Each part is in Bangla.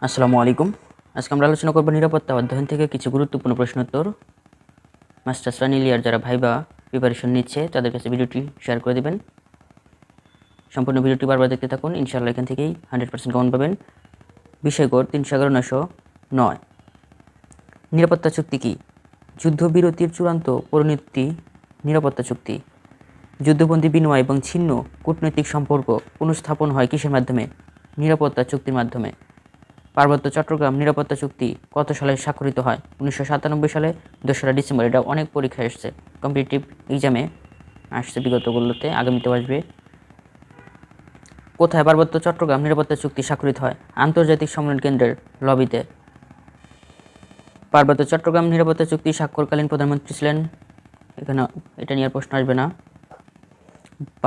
আসসালামু আলাইকুম। আজকে আমরা আলোচনা করব নিরাপত্তা অধ্যয়ন থেকে কিছু গুরুত্বপূর্ণ প্রশ্নোত্তর। মাস্টার্স ফাইনাল ইয়ার যারা ভাইবা প্রিপারেশন নিচ্ছে তাদের কাছে ভিডিওটি শেয়ার করে দিবেন। সম্পূর্ণ ভিডিওটি বারবার দেখতে থাকুন, ইনশাআল্লাহ এখান থেকেই 100% কমন পাবেন। বিষয় কোড 311-909। নিরাপত্তা চুক্তি কি? যুদ্ধবিরতির চূড়ান্ত পরিণতি নিরাপত্তা চুক্তি। যুদ্ধবন্দী বিনিময় এবং ছিন্ন কূটনৈতিক সম্পর্ক পুনঃস্থাপন হয় কিসের মাধ্যমে? নিরাপত্তা চুক্তির মাধ্যমে। পার্বত্য চট্টগ্রাম নিরাপত্তা চুক্তি কত সালে স্বাক্ষরিত হয়? 1997 সালে 2রা ডিসেম্বর। এটা অনেক পরীক্ষায় এসছে, কম্পিটিটিভ এক্সামে আসছে, বিগতগুলোতে আগামীতেও আসবে। কোথায় পার্বত্য চট্টগ্রাম নিরাপত্তা চুক্তি স্বাক্ষরিত হয়? আন্তর্জাতিক সম্মেলন কেন্দ্রের লবিতে। পার্বত্য চট্টগ্রাম নিরাপত্তা চুক্তি স্বাক্ষরকালীন প্রধানমন্ত্রী ছিলেন, এখানে এটা নিয়ে প্রশ্ন আসবে না।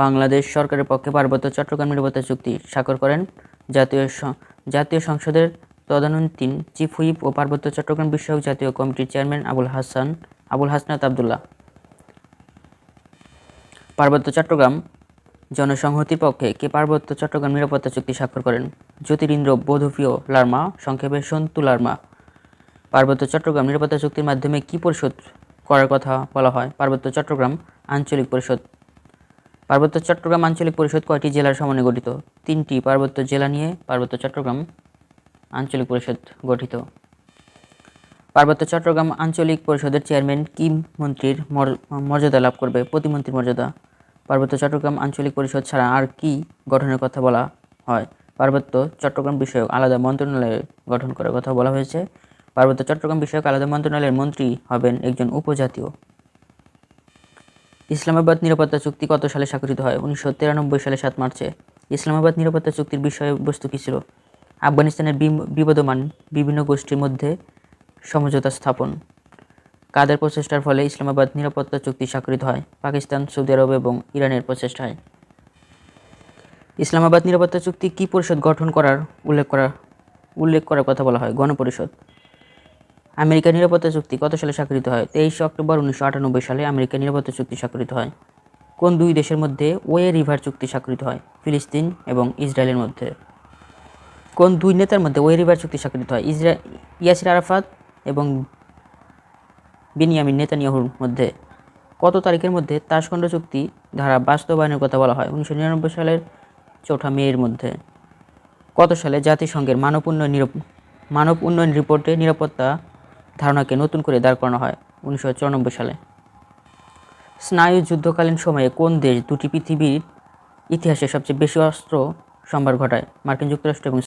বাংলাদেশ সরকারের পক্ষে পার্বত্য চট্টগ্রাম নিরাপত্তা চুক্তি স্বাক্ষর করেন জাতীয় সংসদের তদানীন্তন চিফ হুইপ ও পার্বত্য চট্টগ্রাম বিষয়ক জাতীয় কমিটির চেয়ারম্যান আবুল হাসনাত আবদুল্লাহ। পার্বত্য চট্টগ্রাম জনসংহতির পক্ষে কে পার্বত্য চট্টগ্রাম নিরাপত্তা চুক্তি স্বাক্ষর করেন? জ্যোতিরিন্দ্র বোধফিয় লার্মা, সংক্ষেপে সন্তু লার্মা। পার্বত্য চট্টগ্রাম নিরাপত্তা চুক্তির মাধ্যমে কি পরিশোধ করার কথা বলা হয়? পার্বত্য চট্টগ্রাম আঞ্চলিক পরিষদ। পার্বত্য চট্টগ্রাম আঞ্চলিক পরিষদ কয়টি জেলার সমন্বয়ে গঠিত? 3টি পার্বত্য জেলা নিয়ে পার্বত্য চট্টগ্রাম আঞ্চলিক পরিষদ গঠিত। পার্বত্য চট্টগ্রাম আঞ্চলিক পরিষদের চেয়ারম্যান কি মন্ত্রীর মর্যাদা লাভ করবে? প্রতিমন্ত্রীর মর্যাদা। পার্বত্য চট্টগ্রাম আঞ্চলিক পরিষদ ছাড়া আর কি গঠনের কথা বলা হয়? পার্বত্য চট্টগ্রাম বিষয়ক আলাদা মন্ত্রণালয় গঠন করার কথা বলা হয়েছে। পার্বত্য চট্টগ্রাম বিষয়ক আলাদা মন্ত্রণালয়ের মন্ত্রী হবেন একজন উপজাতীয়। ইসলামাবাদ নিরাপত্তা চুক্তি কত সালে স্বাক্ষরিত হয়? 1993 সালে 7 মার্চে। ইসলামাবাদ নিরাপত্তা চুক্তির বিষয়বস্তু কী ছিল? আফগানিস্তানের বিবদমান বিভিন্ন গোষ্ঠীর মধ্যে সমঝোতা স্থাপন। কাদের প্রচেষ্টার ফলে ইসলামাবাদ নিরাপত্তা চুক্তি স্বাক্ষরিত হয়? পাকিস্তান, সৌদি আরব এবং ইরানের প্রচেষ্টায়। ইসলামাবাদ নিরাপত্তা চুক্তি কি পরিষদ গঠন করার উল্লেখ করার কথা বলা হয়? গণপরিষদ। আমেরিকা নিরাপত্তা চুক্তি কত সালে স্বাক্ষরিত হয়? 23 অক্টোবর 1998 সালে আমেরিকা নিরাপত্তা চুক্তি স্বাক্ষরিত হয়। কোন দুই দেশের মধ্যে ওয়ে রিভার চুক্তি স্বাক্ষরিত হয়? ফিলিস্তিন এবং ইসরায়েলের মধ্যে। কোন দুই নেতার মধ্যে ওয়ে রিভার চুক্তি স্বাক্ষরিত হয়? ইয়াসির আরাফাত এবং বেনিয়ামিন নেতানিয়াহুর মধ্যে। কত তারিখের মধ্যে তাশখন্ড চুক্তি ধারা বাস্তবায়নের কথা বলা হয়? 1999 সালের 4 মের মধ্যে। কত সালে জাতিসংঘের মানব উন্নয়ন রিপোর্টে নিরাপত্তা ধারণাকে নতুন করে দাঁড় করানো হয়? 1994 সালে। স্নায়ু যুদ্ধকালীন সময়ে কোন দেশ দুটি পৃথিবীর ইতিহাসে সবচেয়ে বেশি অস্ত্র সম্ভার ঘটায়? মার্কিন যুক্তরাষ্ট্র এবং